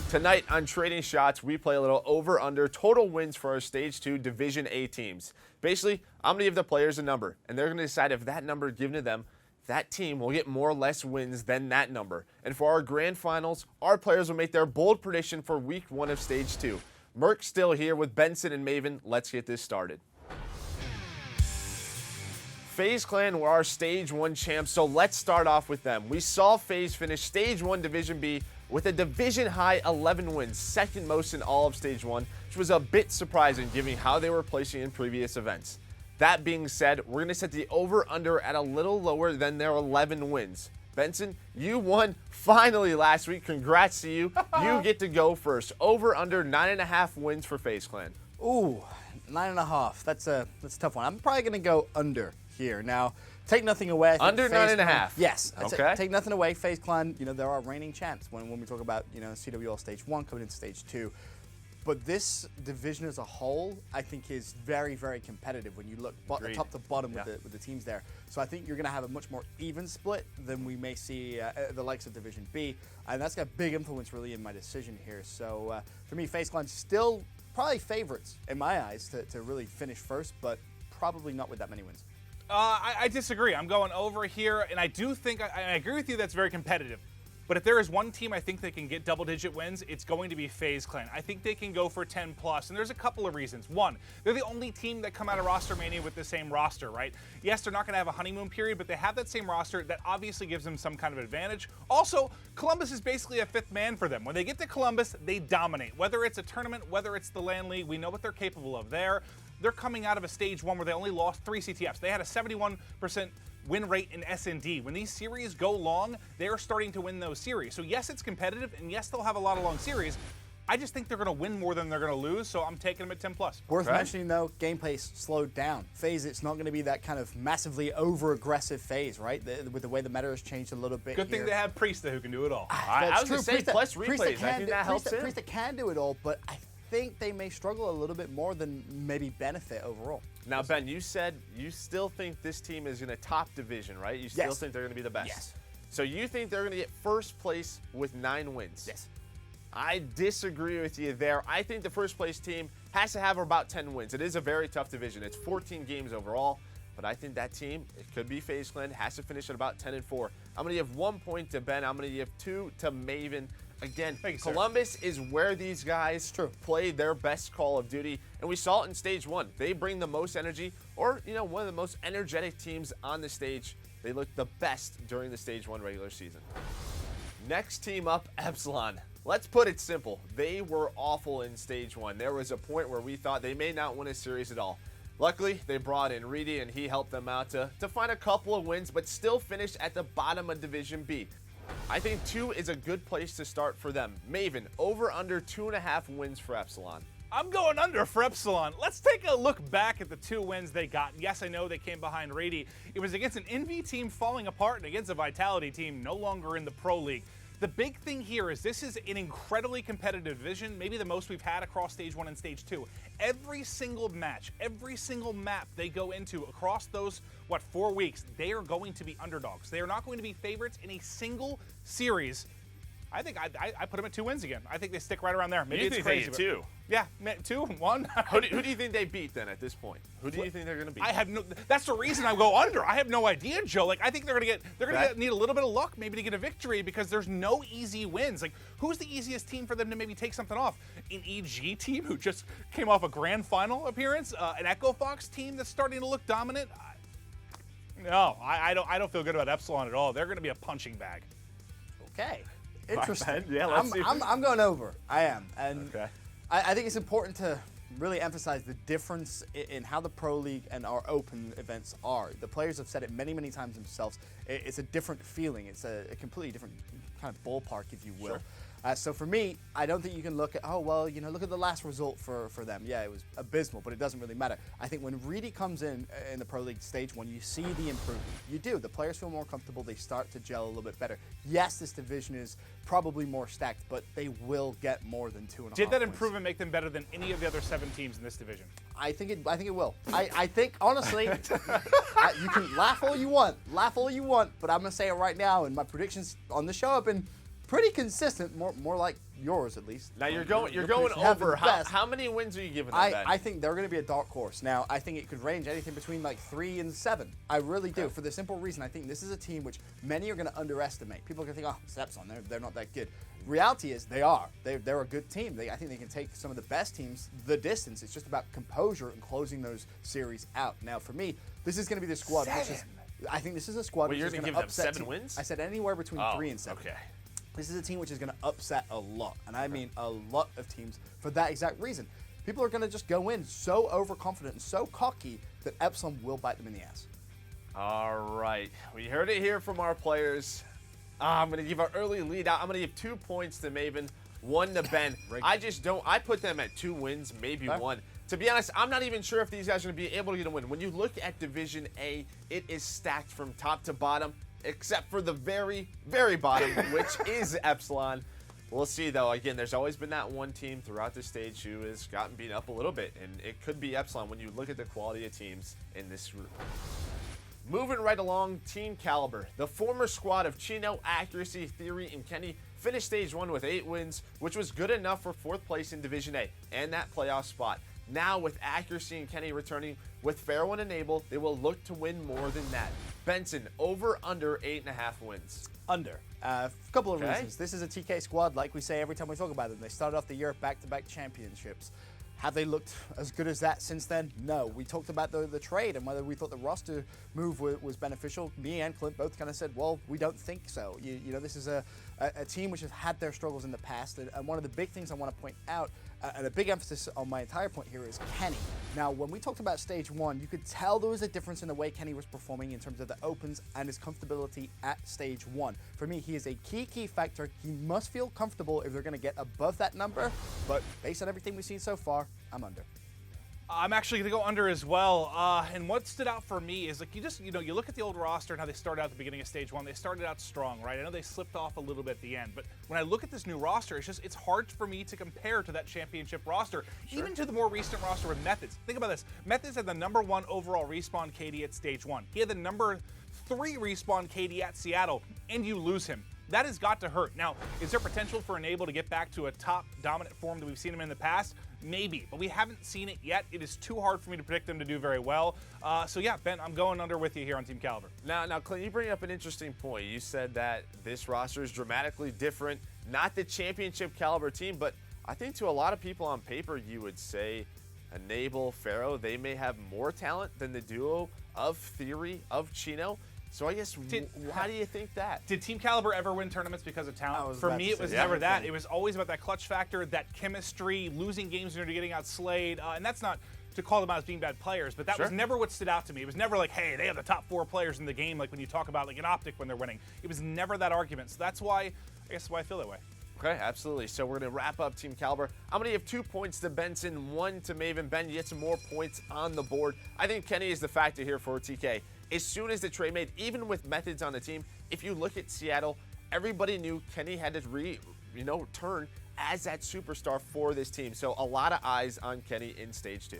Tonight on Trading Shots, we play a little over-under total wins for our Stage 2 Division A teams. Basically, I'm going to give the players a number, and they're going to decide if that number given to them, that team will get more or less wins than that number. And for our grand finals, our players will make their bold prediction for Week 1 of Stage 2. Merck's still here with Benson and Maven. Let's get this started. FaZe Clan were our Stage 1 champs, so let's start off with them. We saw FaZe finish Stage 1 Division B with a division-high 11 wins, second most in all of Stage 1, which was a bit surprising given how they were placing in previous events. That being said, we're going to set the over-under at a little lower than their 11 wins. Benson, you won finally last week. Congrats to you. You get to go first. Over-under 9.5 wins for FaZe Clan. Ooh, 9.5. That's a tough one. I'm probably going to go under here. Now, take nothing away. Under 9.5? Yes. Okay. Take nothing away. FaZe Clan, they're our reigning champs when we talk about, CWL Stage 1 coming into Stage 2. But this division as a whole, I think, is very, very competitive when you look top to bottom with the teams there. So I think you're going to have a much more even split than we may see the likes of Division B. And that's got a big influence, really, in my decision here. So for me, FaZe Clan still probably favorites, in my eyes, to really finish first, but probably not with that many wins. I disagree. I'm going over here, and I do think, I agree with you that's very competitive. But if there is one team I think that can get double-digit wins, it's going to be FaZe Clan. I think they can go for 10+, and there's a couple of reasons. One, they're the only team that come out of Roster Mania with the same roster, right? Yes, they're not going to have a honeymoon period, but they have that same roster that obviously gives them some kind of advantage. Also, Columbus is basically a fifth man for them. When they get to Columbus, they dominate. Whether it's a tournament, whether it's the LAN League, we know what they're capable of there. They're coming out of a Stage 1 where they only lost 3 CTFs. They had a 71% win rate in S&D. When these series go long, they're starting to win those series. So yes, it's competitive, and yes, they'll have a lot of long series. I just think they're going to win more than they're going to lose, so I'm taking them at 10+. Worth mentioning, though, gameplay's slowed down. FaZe, it's not going to be that kind of massively over-aggressive FaZe, right? With the way the meta has changed a little bit. Good thing they have Priesta who can do it all. I was going to say, plus replays. I think that helps him. Priesta can do it all, but I think they may struggle a little bit more than maybe benefit overall. Now, Ben, you said you still think this team is in a top division, right? You still think they're going to be the best? Yes. So you think they're going to get first place with 9 wins? Yes. I disagree with you there. I think the first place team has to have about 10 wins. It is a very tough division. It's 14 games overall, but I think that team, it could be FaZe Clan, has to finish at about 10-4. I'm going to give 1 point to Ben. I'm going to give 2 to Maven. Again, Columbus is where these guys play their best Call of Duty, and we saw it in Stage 1. They bring the most energy, or, one of the most energetic teams on the stage. They look the best during the Stage 1 regular season. Next team up, Epsilon. Let's put it simple. They were awful in Stage 1. There was a point where we thought they may not win a series at all. Luckily, they brought in Reedy, and he helped them out to find a couple of wins, but still finished at the bottom of Division B. I think 2 is a good place to start for them. Maven, over under 2.5 wins for Epsilon. I'm going under for Epsilon. Let's take a look back at the 2 wins they got. Yes, I know they came behind Reedy. It was against an Envy team falling apart and against a Vitality team no longer in the Pro League. The big thing here is this is an incredibly competitive division, maybe the most we've had across Stage 1 and Stage 2. Every single match, every single map they go into across those, 4 weeks, they are going to be underdogs. They are not going to be favorites in a single series. I think I put them at 2 wins again. I think they stick right around there. Maybe it's crazy. 2? Yeah, 2, 1. Who do you think they beat then at this point? Who do you think they're going to beat? I have no. That's the reason I go under. I have no idea, Joe. I think they're going to need a little bit of luck maybe to get a victory because there's no easy wins. Who's the easiest team for them to maybe take something off? An EG team who just came off a grand final appearance, an Echo Fox team that's starting to look dominant. No, I don't feel good about Epsilon at all. They're going to be a punching bag. Okay. Interesting. Yeah, let's see. I'm going over. I am. And I think it's important to really emphasize the difference in how the Pro League and our open events are. The players have said it many, many times themselves. It's a different feeling. It's a completely different kind of ballpark, if you will. So for me, I don't think you can look at, look at the last result for them. Yeah, it was abysmal, but it doesn't really matter. I think when Reedy comes in the Pro League Stage 1, you see the improvement. You do. The players feel more comfortable. They start to gel a little bit better. Yes, this division is probably more stacked, but they will get more than 2.5 Did that wins. improvement make them better than any of the other 7 teams in this division? I think it will. I think, honestly, you can laugh all you want, but I'm going to say it right now, and my predictions on the show have been pretty consistent, more like yours at least. Now you're going prediction have been over. the best. How many wins are you giving them, Ben? I think they're going to be a dark horse. Now, I think it could range anything between like 3 and 7. I really do, for the simple reason I think this is a team which many are going to underestimate. People are going to think, oh, it's Epsilon, they're not that good. Reality is they are. They're a good team. I think they can take some of the best teams the distance. It's just about composure and closing those series out. Now, for me, this is going to be the squad. I think this is a squad which you're is going to going give to them upset 7 wins? I said anywhere between 3 and 7. Okay. This is a team which is going to upset a lot, and I mean a lot of teams for that exact reason. People are going to just go in so overconfident and so cocky that Epsilon will bite them in the ass. All right. We heard it here from our players. I'm going to give our early lead out. I'm going to give 2 points to Maven, 1 to Ben. I put them at 2 wins, maybe 1. To be honest, I'm not even sure if these guys are going to be able to get a win. When you look at Division A, it is stacked from top to bottom, except for the very, very bottom, which is Epsilon. We'll see, though. Again, there's always been that one team throughout the stage who has gotten beat up a little bit, and it could be Epsilon when you look at the quality of teams in this group. Moving right along, Team Caliber. The former squad of Chino, Accuracy, Theory, and Kenny finished Stage 1 with 8 wins, which was good enough for 4th place in Division A and that playoff spot. Now, with Accuracy and Kenny returning with Pharaoh and Enable, they will look to win more than that. Benson, over, under 8.5 wins. Under. A couple of reasons. This is a TK squad, like we say every time we talk about them. They started off the year back-to-back championships. Have they looked as good as that since then? No. We talked about the trade and whether we thought the roster move was beneficial. Me and Clint both kind of said, well, we don't think so. You know, this is a team which has had their struggles in the past. And one of the big things I want to point out, and a big emphasis on my entire point here, is Kenny. Now, when we talked about Stage 1, you could tell there was a difference in the way Kenny was performing in terms of the opens and his comfortability at Stage 1. For me, he is a key factor. He must feel comfortable if they're going to get above that number. But based on everything we've seen so far, I'm under. I'm actually going to go under as well. And what stood out for me is, like, you look at the old roster and how they started out at the beginning of Stage 1. They started out strong, right? I know they slipped off a little bit at the end, but when I look at this new roster, it's hard for me to compare to that championship roster, even to the more recent roster with Methods. Think about this. Methods had the #1 overall respawn KD at Stage 1. He had the #3 respawn KD at Seattle, and you lose him. That has got to hurt. Now, is there potential for Enable to get back to a top dominant form that we've seen him in the past? Maybe, but we haven't seen it yet. It is too hard for me to predict them to do very well. So yeah, Ben, I'm going under with you here on Team Caliber. Now, Clint, you bring up an interesting point. You said that this roster is dramatically different, not the championship caliber team, but I think to a lot of people on paper, you would say Enable, Pharaoh, they may have more talent than the duo of Theory, of Chino. So I guess, why do you think that? Did Team Caliber ever win tournaments because of talent? For me, it was never that. It was always about that clutch factor, that chemistry, losing games when you're getting outslayed. And that's not to call them out as being bad players, but that was never what stood out to me. It was never like, hey, they have the top 4 players in the game, like when you talk about like an Optic when they're winning. It was never that argument. So that's why, I feel that way. Okay, absolutely. So we're going to wrap up Team Caliber. I'm going to give 2 points to Benson, 1 to Maven. Ben, you get some more points on the board. I think Kenny is the factor here for TK. As soon as the trade made, even with Methods on the team, if you look at Seattle, everybody knew Kenny had to turn as that superstar for this team. So a lot of eyes on Kenny in Stage 2.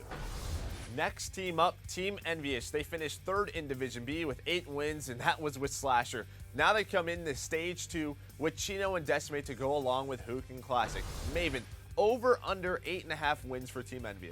Next team up, Team Envyus. They finished 3rd in Division B with 8 wins, and that was with Slasher. Now they come in to Stage 2 with Chino and Decimate to go along with Hook and Classic. Maven, over, under 8.5 wins for Team Envy.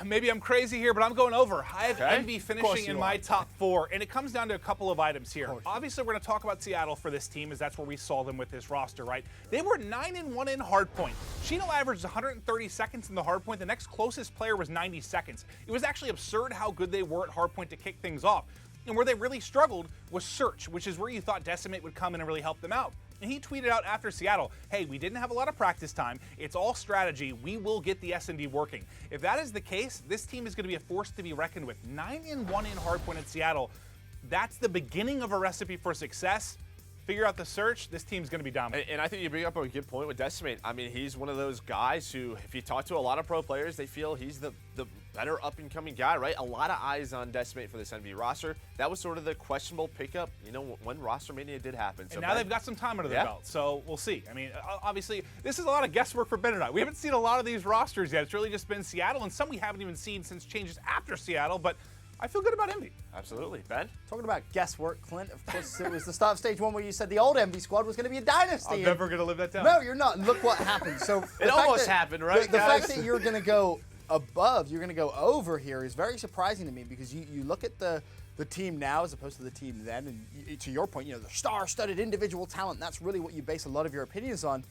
Maybe I'm crazy here, but I'm going over. I have Envy finishing in my top 4, and it comes down to a couple of items here. Obviously, we're going to talk about Seattle for this team, as that's where we saw them with this roster, right? They were 9-1 in hardpoint. Chino averaged 130 seconds in the hardpoint. The next closest player was 90 seconds. It was actually absurd how good they were at hardpoint to kick things off. And where they really struggled was Search, which is where you thought Decimate would come in and really help them out. And he tweeted out after Seattle, hey, we didn't have a lot of practice time. It's all strategy. We will get the S&D working. If that is the case, this team is going to be a force to be reckoned with. 9-1 in hardpoint at Seattle. That's the beginning of a recipe for success. Figure out the Search, this team's going to be dominant. And I think you bring up a good point with Decimate. I mean, he's one of those guys who, if you talk to a lot of pro players, they feel he's the better up-and-coming guy, right? A lot of eyes on Decimate for this NB roster. That was sort of the questionable pickup, when Roster Mania did happen. And now they've got some time under their belt, so we'll see. I mean, obviously, this is a lot of guesswork for Ben and I. We haven't seen a lot of these rosters yet. It's really just been Seattle, and some we haven't even seen since changes after Seattle, but I feel good about Envy. Absolutely. Ben? Talking about guesswork, Clint, of course, it was the start of stage 1 where you said the old Envy squad was going to be a dynasty. I'm never going to live that down. No, you're not. Look what happened. So It almost happened, right, The guys? fact that you're going to go above, you're going to go over here is very surprising to me, because you look at the team now as opposed to the team then, and to your point, you know, the star-studded individual talent, that's really what you base a lot of your opinions on.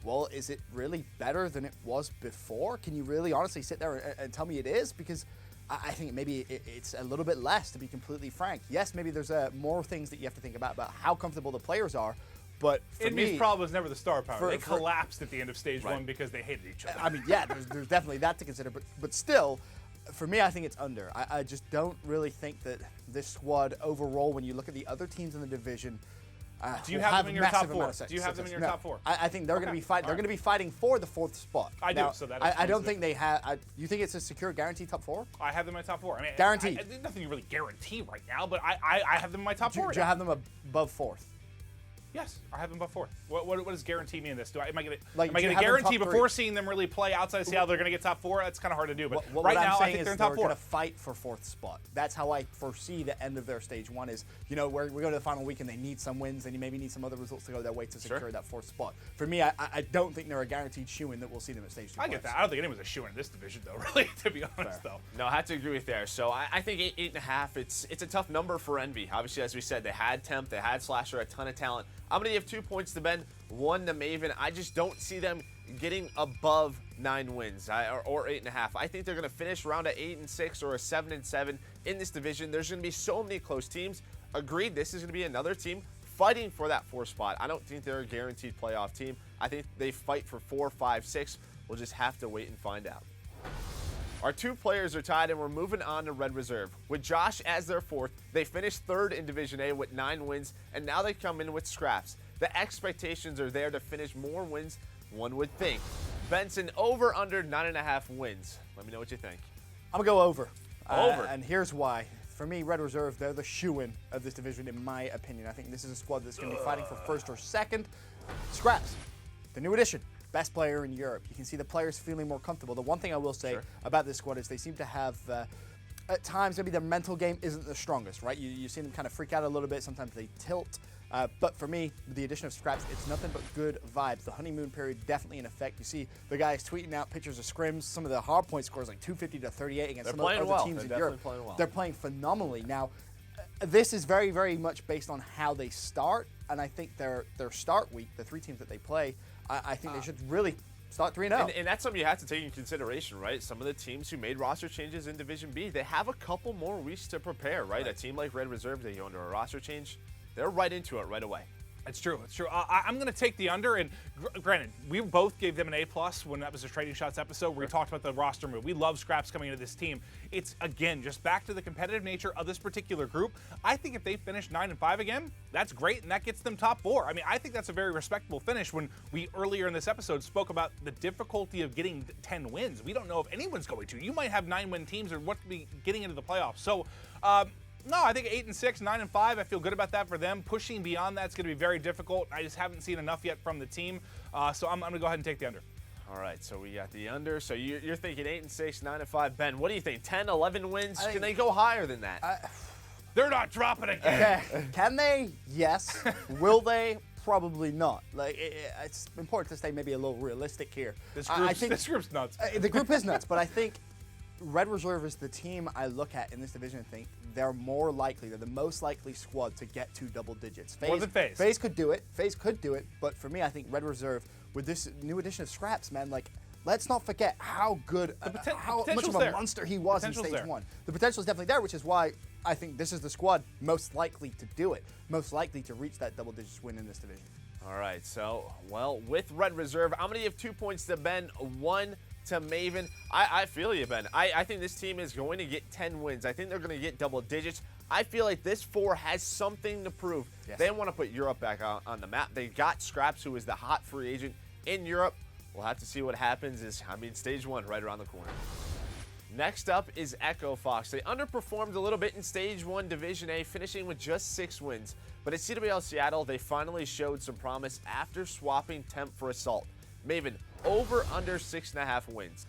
Well, is it really better than it was before? Can you really honestly sit there and tell me it is? Because I think maybe it's a little bit less, to be completely frank. Yes, maybe there's more things that you have to think about how comfortable the players are, but for Envy's me, problem was never the star power. They for- collapsed at the end of stage 1 because they hated each other. I mean, yeah, there's definitely that to consider, but still, for me, I think it's under. I just don't really think that this squad overall, when you look at the other teams in the division, Do you will have them in your massive top 4? amount of Do you have them in your no. top 4? I think they're going to be fighting. They're going to be fighting for the 4th spot. I do, Now, so that I explains don't it. think they have. You think it's a secure, guaranteed top 4? I have them in my top 4. I mean, Guaranteed. There's nothing you really guarantee right now, but I have them in my top 4. Do you have them above 4th? Yes, I have them above 4th. What does guarantee mean in this? Am I going Like, to do you have them guarantee top before 3? seeing them really play outside of Seattle they're going to get top 4? That's kind of hard to do. But What right I'm now, I saying think is they're in top 4. going to fight for 4th spot. That's how I foresee the end of their stage 1 is, you know, where we go to the final week and they need some wins and you maybe need some other results to go their way to secure that 4th spot. For me, I don't think they're a guaranteed shoo-in that we'll see them at stage 2. I get that. I don't think anyone's a shoe in this division, though, really, to be honest, though. No, I have to agree with there. So I think 8.5, it's a tough number for Envy. Obviously, as we said, they had Temp, they had Slasher, a ton of talent. I'm going to give 2 points to Ben, 1 to Maven. I just don't see them getting above 9 wins or 8.5. I think they're going to finish around a 8-6 or a 7-7 in this division. There's going to be so many close teams. Agreed, this is going to be another team fighting for that 4th spot. I don't think they're a guaranteed playoff team. I think they fight for 4, 5, 6. We'll just have to wait and find out. Our 2 players are tied, and we're moving on to Red Reserve. With Josh as their 4th, they finished 3rd in Division A with 9 wins, and now they come in with scraps. The expectations are there to finish more wins, one would think. Benson, over under 9.5 wins. Let me know what you think. I'm going to go over. Over. And here's why. For me, Red Reserve, they're the shoo-in of this division, in my opinion. I think this is a squad that's going to be fighting for 1st or 2nd. Scraps, the new addition. Best player in Europe. You can see the players feeling more comfortable. The one thing I will say about this squad is they seem to have, at times, maybe their mental game isn't the strongest, right? You see them kind of freak out a little bit. Sometimes they tilt. But for me, with the addition of Scraps, it's nothing but good vibes. The honeymoon period definitely in effect. You see the guys tweeting out pictures of scrims. Some of the hard point scores like 250 to 38 against some of the other teams in Europe. They're playing phenomenally. Now, this is very, very much based on how they start. And I think their start week, the 3 teams that they play, I think they should really start 3-0. And that's something you have to take in consideration, right? Some of the teams who made roster changes in Division B, they have a couple more weeks to prepare, right? A team like Red Reserve, they go under a roster change, they're right into it right away. It's true. It's true. I'm going to take the under, and granted, we both gave them an A+ when that was a Trading Shots episode where we talked about the roster move. We love Scraps coming into this team. It's, again, just back to the competitive nature of this particular group. I think if they finish 9-5 again, that's great, and that gets them top 4. I mean, I think that's a very respectable finish. When we earlier in this episode spoke about the difficulty of getting 10 wins, we don't know if anyone's going to. You might have 9-win teams or what could be getting into the playoffs. So, no, I think 8-6, 9-5. I feel good about that for them. Pushing beyond that's going to be very difficult. I just haven't seen enough yet from the team, so I'm going to go ahead and take the under. All right, so we got the under. So you're thinking 8-6, 9-5. Ben, what do you think? 10, 11 wins? Can they go higher than that? They're not dropping again. Can they? Yes. Will they? Probably not. Like it's important to stay maybe a little realistic here. This group's nuts. The group is nuts, but I think Red Reserve is the team I look at in this division and think they're more likely, they're the most likely squad to get to double digits. More than FaZe. FaZe could do it. FaZe could do it, but for me, I think Red Reserve, with this new addition of Scraps, man, like, let's not forget how good, how much of a monster he was in stage 1. The potential is definitely there, which is why I think this is the squad most likely to do it, most likely to reach that double digits win in this division. All right, so, well, with Red Reserve, I'm going to give 2 points to Ben, 1 to Maven. I feel you, Ben. I think this team is going to get 10 wins. I think they're going to get double digits. I feel like this 4 has something to prove. Yes. They want to put Europe back on the map. They got Scraps, who is the hot free agent in Europe. We'll have to see what happens. Stage 1 right around the corner. Next up is Echo Fox. They underperformed a little bit in Stage 1 Division A, finishing with just 6 wins. But at CWL Seattle, they finally showed some promise after swapping Temp for Assault. Maven, over under 6.5 wins.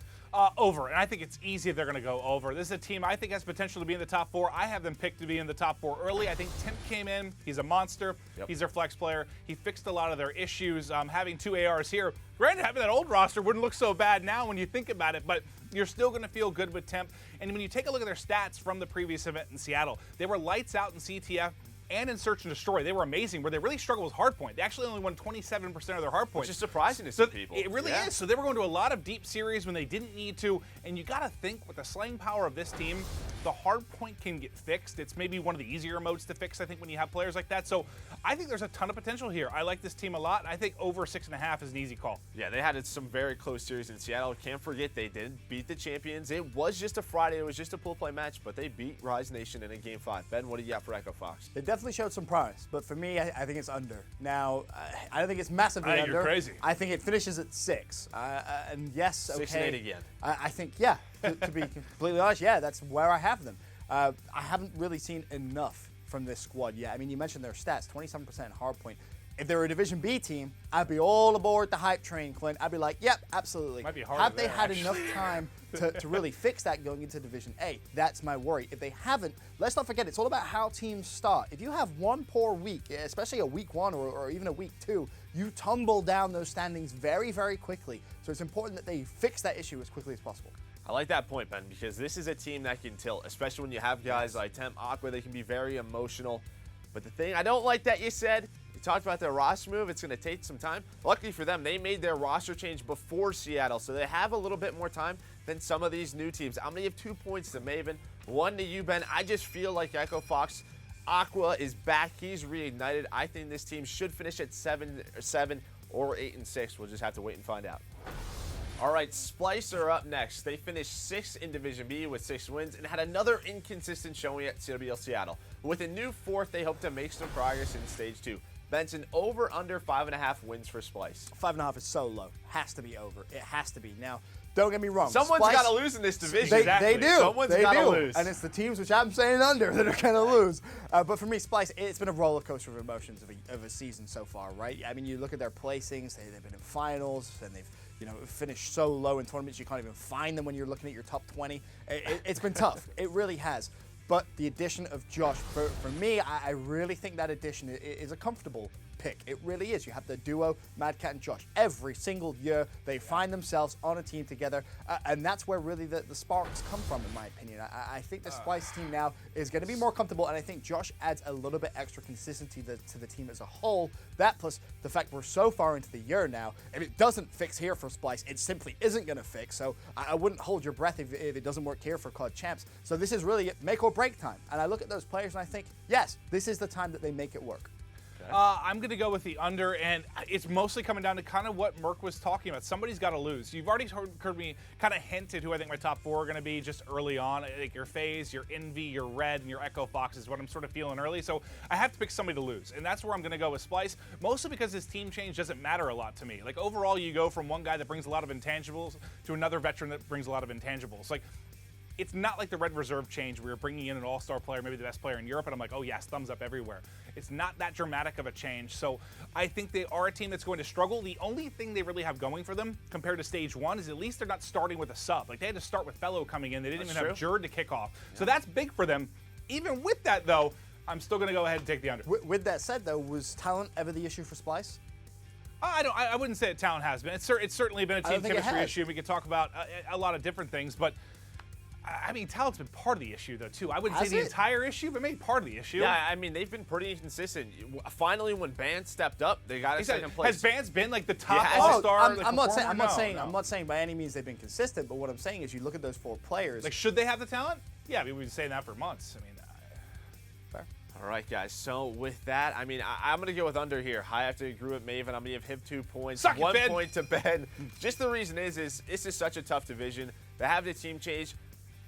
Over, and I think it's easy they're going to go over. This is a team I think has potential to be in the top 4. I have them picked to be in the top 4 early. I think Temp came in. He's a monster. Yep. He's their flex player. He fixed a lot of their issues. Having 2 ARs here, granted, having that old roster wouldn't look so bad now when you think about it, but you're still going to feel good with Temp. And when you take a look at their stats from the previous event in Seattle, they were lights out in CTF and in Search and Destroy. They were amazing. Where they really struggled was hardpoint. They actually only won 27% of their hardpoint. Which is surprising to some people. It really is. So they were going to a lot of deep series when they didn't need to. And you got to think with the slaying power of this team, the hardpoint can get fixed. It's maybe one of the easier modes to fix, I think, when you have players like that. So I think there's a ton of potential here. I like this team a lot. I think over 6.5 is an easy call. Yeah, they had some very close series in Seattle. Can't forget they did beat the champions. It was just a Friday. It was just a pool play match, but they beat Rise Nation in a Game 5. Ben, what do you got for Echo Fox? They definitely showed some promise. But for me, I think it's under. Now, I don't think it's massively under. You're crazy. I think it finishes at 6. And yes, okay. 6 and 8 again. I think, yeah, to be completely honest, yeah, that's where I have them. I haven't really seen enough from this squad yet. I mean, you mentioned their stats, 27% hardpoint. If they were a Division B team, I'd be all aboard the hype train, Clint. I'd be like, yep, absolutely. Might be harder Have they there, had actually. enough time to really fix that going into Division A? That's my worry. If they haven't, let's not forget, it's all about how teams start. If you have one poor week, especially a week 1 or even a week 2, you tumble down those standings very, very quickly. So it's important that they fix that issue as quickly as possible. I like that point, Ben, because this is a team that can tilt, especially when you have guys like Temp, Aqua. They can be very emotional. But the thing I don't like that you said, you talked about their roster move. It's going to take some time. Luckily for them, they made their roster change before Seattle, so they have a little bit more time than some of these new teams. I'm going to give 2 points to Maven, 1 to you, Ben. I just feel like Echo Fox, Aqua is back. He's reignited. I think this team should finish at 7 or 8 and 6. We'll just have to wait and find out. All right, Splice are up next. They finished 6th in Division B with 6 wins and had another inconsistent showing at CWL Seattle. With a new 4th, they hope to make some progress in Stage 2. Benson, over under 5.5 wins for Splice. 5.5 is so low. Has to be over. It has to be. Now, don't get me wrong. Someone's Splice, got to lose in this division. They do. Someone's they got to do. lose. And it's the teams which I'm saying under that are going to lose. But for me, Splice, it's been a roller coaster of emotions of a season so far, right? I mean, you look at their placings. They've been in finals, and they've finished so low in tournaments you can't even find them when you're looking at your top 20. It's been tough. It really has. But the addition of Josh, for me, I really think that addition is a comfortable pick. It really is. You have the duo, Mad Cat and Josh. Every single year, they find themselves on a team together, and that's where really the sparks come from, in my opinion. I think the Splice team now is going to be more comfortable, and I think Josh adds a little bit extra consistency to the team as a whole. That plus the fact we're so far into the year now, if it doesn't fix here for Splice, it simply isn't going to fix. So I wouldn't hold your breath if it doesn't work here for COD Champs. So this is really make or break time. And I look at those players and I think, yes, this is the time that they make it work. I'm going to go with the under, and it's mostly coming down to kind of what Merc was talking about. Somebody's got to lose. You've already heard me kind of hint at who I think my top 4 are going to be just early on. Like your FaZe, your Envy, your Red, and your Echo Fox is what I'm sort of feeling early. So I have to pick somebody to lose, and that's where I'm going to go with Splice, mostly because his team change doesn't matter a lot to me. Like overall, you go from one guy that brings a lot of intangibles to another veteran that brings a lot of intangibles. Like, it's not like the Red Reserve change where you're bringing in an all-star player, maybe the best player in Europe, and I'm like, oh yes, thumbs up everywhere. It's not that dramatic of a change, so I think they are a team that's going to struggle. The only thing they really have going for them compared to Stage 1 is at least they're not starting with a sub. Like, they had to start with Fellow coming in. They didn't even have Jerd to kick off. Yeah. So that's big for them. Even with that, though, I'm still going to go ahead and take the under. With that said, though, was talent ever the issue for Splice? I wouldn't say that talent has been. It's certainly been a team chemistry issue. We could talk about a lot of different things, but I mean, talent's been part of the issue, though, too. I wouldn't say the entire issue, but maybe part of the issue. Yeah, I mean, they've been pretty consistent. Finally, when Band stepped up, they got a second place. Has Bands been like the top star? I'm not saying by any means they've been consistent, but what I'm saying is you look at those 4 players. Like, should they have the talent? Yeah, I mean, we've been saying that for months. I mean, fair. All right, guys. So with that, I mean, I'm going to go with under here. I have to agree with Maven. I'm going to give him 2 points. 1 point to Ben. Just the reason is this is such a tough division. They have the team change.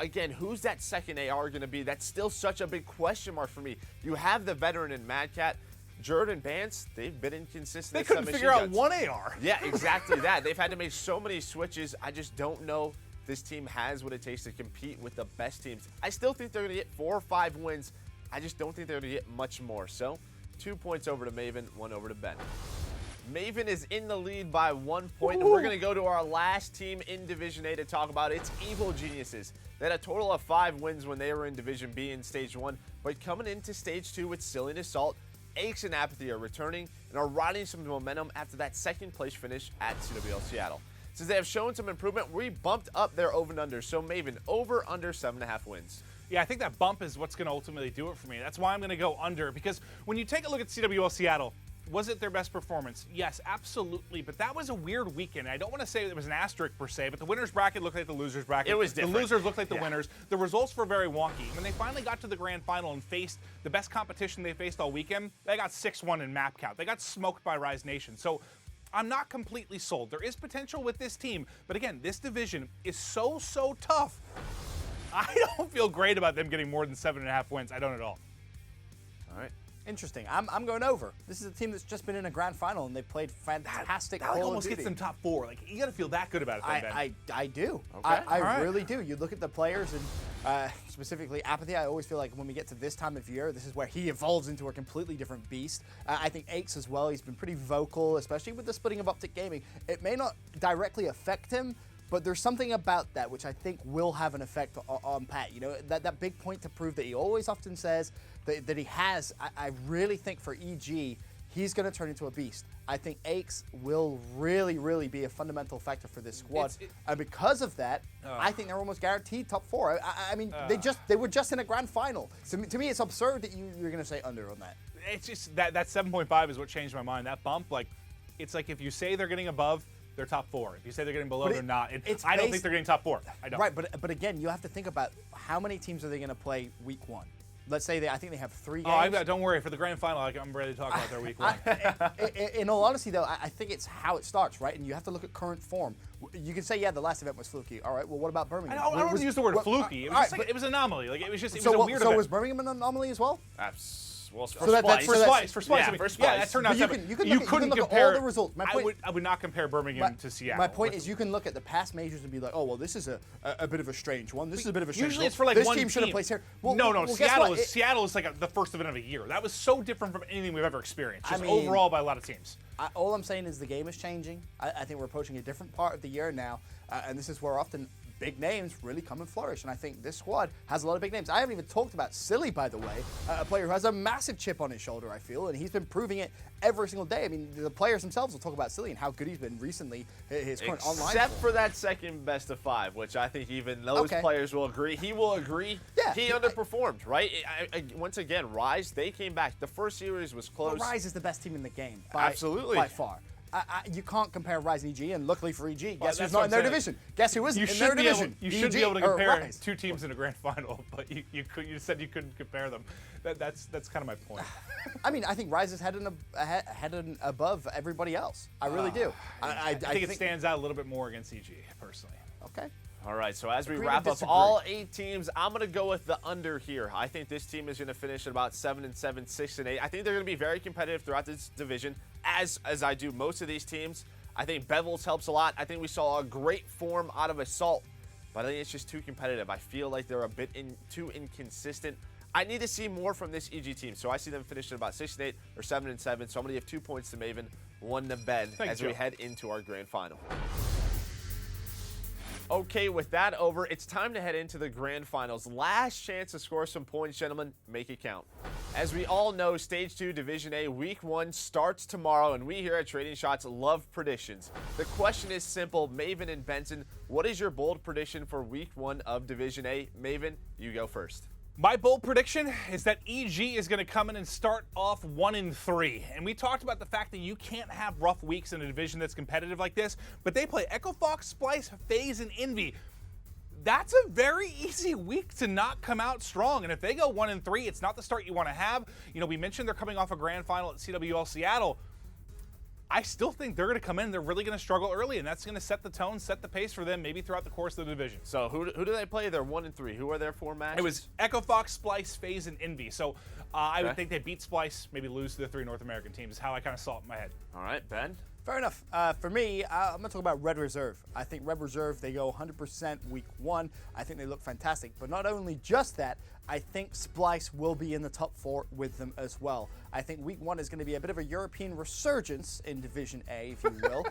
Again, who's that second AR going to be? That's still such a big question mark for me. You have the veteran in Mad Cat. Jerd and Bance, they've been inconsistent. They couldn't figure out one AR. Yeah, exactly that. They've had to make so many switches. I just don't know this team has what it takes to compete with the best teams. I still think they're going to get 4 or 5 wins. I just don't think they're going to get much more. So 2 points over to Maven, 1 over to Ben. Maven is in the lead by 1 point, and we're going to go to our last team in Division A to talk about. It's Evil Geniuses. They had a total of 5 wins when they were in Division B in Stage 1, but coming into Stage 2 with Silly and Assault, Aches and Apathy are returning and are riding some momentum after that second place finish at CWL Seattle. Since they have shown some improvement, we bumped up their over and under. So Maven, over under 7.5 wins. Yeah, I think that bump is what's going to ultimately do it for me. That's why I'm going to go under, because when you take a look at CWL Seattle, was it their best performance? Yes, absolutely, but that was a weird weekend. I don't want to say it was an asterisk per se, but the winner's bracket looked like the loser's bracket. It was different. The losers looked like the winners. The results were very wonky. When they finally got to the grand final and faced the best competition they faced all weekend, they got 6-1 in map count. They got smoked by Rise Nation. So I'm not completely sold. There is potential with this team, but again, this division is so tough. I don't feel great about them getting more than 7.5 wins. I don't at all. All right. Interesting. I'm going over. This is a team that's just been in a grand final and they played fantastic. That almost gets them top 4. Like, you got to feel that good about it. I do. Okay. I really do. You look at the players and specifically Apathy. I always feel like when we get to this time of year, this is where he evolves into a completely different beast. I think Aches as well. He's been pretty vocal, especially with the splitting of Optic Gaming. It may not directly affect him, but there's something about that which I think will have an effect on Pat. You know, that big point to prove that he always often says that he has. I really think for EG, he's going to turn into a beast. I think Aches will really be a fundamental factor for this squad. And because of that, I think they're almost guaranteed top 4. I mean, they were just in a grand final. So to me, it's absurd that you're going to say under on that. It's just that 7.5 is what changed my mind. That bump, like, it's like if you say they're getting above, they're top 4. If you say they're getting below, they're not. I don't think they're getting top 4. I don't. Right, but again, you have to think about how many teams are they going to play week 1. Let's say I think they have 3 games. Oh, don't worry. For the grand final, I'm ready to talk about their week 1. In all honesty, though, I think it's how it starts, right? And you have to look at current form. You can say, yeah, the last event was fluky. All right, well, what about Birmingham? I don't want to use the word fluky. It was just it was an anomaly. Like, it was a weird event. So was Birmingham an anomaly as well? Well, for Splice. For Splice. Yeah, that turned out you couldn't compare all the results. I would not compare Birmingham to Seattle. My point is you can look at the past majors and be like, oh, well, this is a bit of a strange one. This is a bit of a strange Usually one. it's for like this one team should have placed here. Well, no, Seattle is like the first event of a year. That was so different from anything we've ever experienced, just overall by a lot of teams. All I'm saying is the game is changing. I think we're approaching a different part of the year now, and this is where often big names really come and flourish, and I think this squad has a lot of big names. I haven't even talked about Silly, by the way, a player who has a massive chip on his shoulder, I feel, and he's been proving it every single day. I mean, the players themselves will talk about Silly and how good he's been recently, his current online Except for that second best of 5, which I think even those players will agree. He will agree. Yeah, he underperformed, right? Once again, Rise, they came back. The first series was close. But Rise is the best team in the game. Absolutely. By far. You can't compare Rise and EG, and luckily for EG, guess who's not in their division? Guess who isn't in their division? You should be able to compare 2 teams in a grand final, but you said you couldn't compare them. That's kind of my point. I mean, I think Rise is head and above everybody else. I really do. I think it stands out a little bit more against EG, personally. Okay. All right, so as we wrap up all 8 teams, I'm going to go with the under here. I think this team is going to finish at about 7-7, 6-8. I think they're going to be very competitive throughout this division, as I do most of these teams. I think Bevels helps a lot. I think we saw a great form out of Assault, but I think it's just too competitive. I feel like they're a bit too inconsistent. I need to see more from this EG team, so I see them finishing about 6-8 or 7-7. So I'm going to give 2 points to Maven, 1 to Ben as we head into our grand final. Okay, with that over, it's time to head into the grand finals. Last chance to score some points, gentlemen. Make it count. As we all know, Stage 2 Division A Week 1 starts tomorrow, and we here at Trading Shots love predictions. The question is simple. Maven and Benson, what is your bold prediction for Week 1 of Division A? Maven, you go first. My bold prediction is that EG is going to come in and start off 1-3. And we talked about the fact that you can't have rough weeks in a division that's competitive like this, but they play Echo Fox, Splice, FaZe, and Envy. That's a very easy week to not come out strong. And if they go 1-3, it's not the start you want to have. You know, we mentioned they're coming off a grand final at CWL Seattle. I still think they're going to come in. They're really going to struggle early, and that's going to set the tone, set the pace for them maybe throughout the course of the division. So who do they play? They're 1-3. Who are their 4 matches? It was Echo Fox, Splice, FaZe, and Envy. So I would think they beat Splice, maybe lose to the 3 North American teams is how I kind of saw it in my head. All right, Ben? Fair enough. For me, I'm going to talk about Red Reserve. I think Red Reserve, they go 100% week 1. I think they look fantastic. But not only just that, I think Splice will be in the top 4 with them as well. I think week 1 is going to be a bit of a European resurgence in Division A, if you will.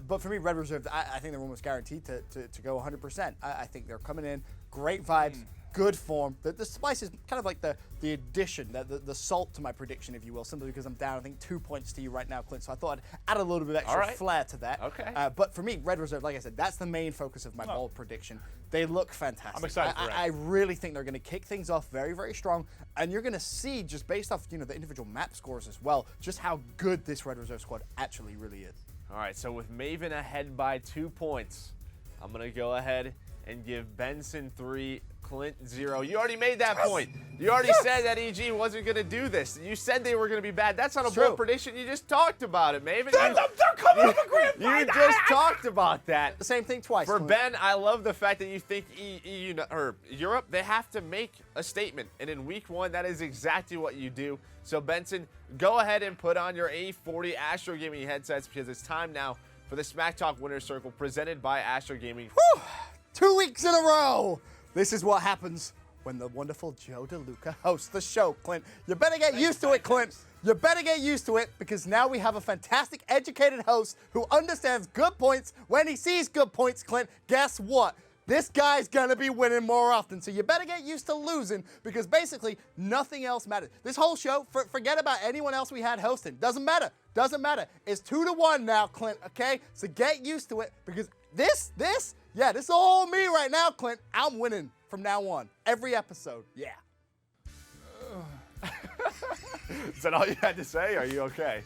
But for me, Red Reserve, I think they're almost guaranteed to go 100%. I think they're coming in, great vibes. Good form. The Splice is kind of like the addition, the salt to my prediction, if you will, simply because I'm down, I think, 2 points to you right now, Clint. So I thought I'd add a little bit of extra flair to that. Okay. But for me, Red Reserve, like I said, that's the main focus of my bold prediction. They look fantastic. I'm excited for I really think they're going to kick things off very, very strong. And you're going to see, just based off the individual map scores as well, just how good this Red Reserve squad actually really is. All right, so with Maven ahead by 2 points, I'm going to go ahead and give Benson 3, Clint 0. You already made that point. You already said that EG wasn't going to do this. You said they were going to be bad. That's not a bold prediction. You just talked about it, Maven. They're coming up a grand final. You just talked about that. The same thing twice. For Clint. Ben, I love the fact that you think EU or Europe, they have to make a statement. And in week 1, that is exactly what you do. So Benson, go ahead and put on your A40 Astro Gaming headsets because it's time now for the Smack Talk Winner's Circle presented by Astro Gaming. Whew. 2 weeks in a row. This is what happens when the wonderful Joe DeLuca hosts the show, Clint. You better get used to it, Clint. You better get used to it because now we have a fantastic, educated host who understands good points. When he sees good points, Clint, guess what? This guy's gonna be winning more often. So you better get used to losing because basically nothing else matters. This whole show, forget about anyone else we had hosting. Doesn't matter. Doesn't matter. It's 2-1 now, Clint, okay? So get used to it because this is all me right now, Clint. I'm winning from now on. Every episode. Yeah. Is that all you had to say? Are you okay?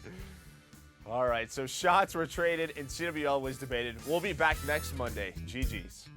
All right, so shots were traded and CWL was debated. We'll be back next Monday. GG's.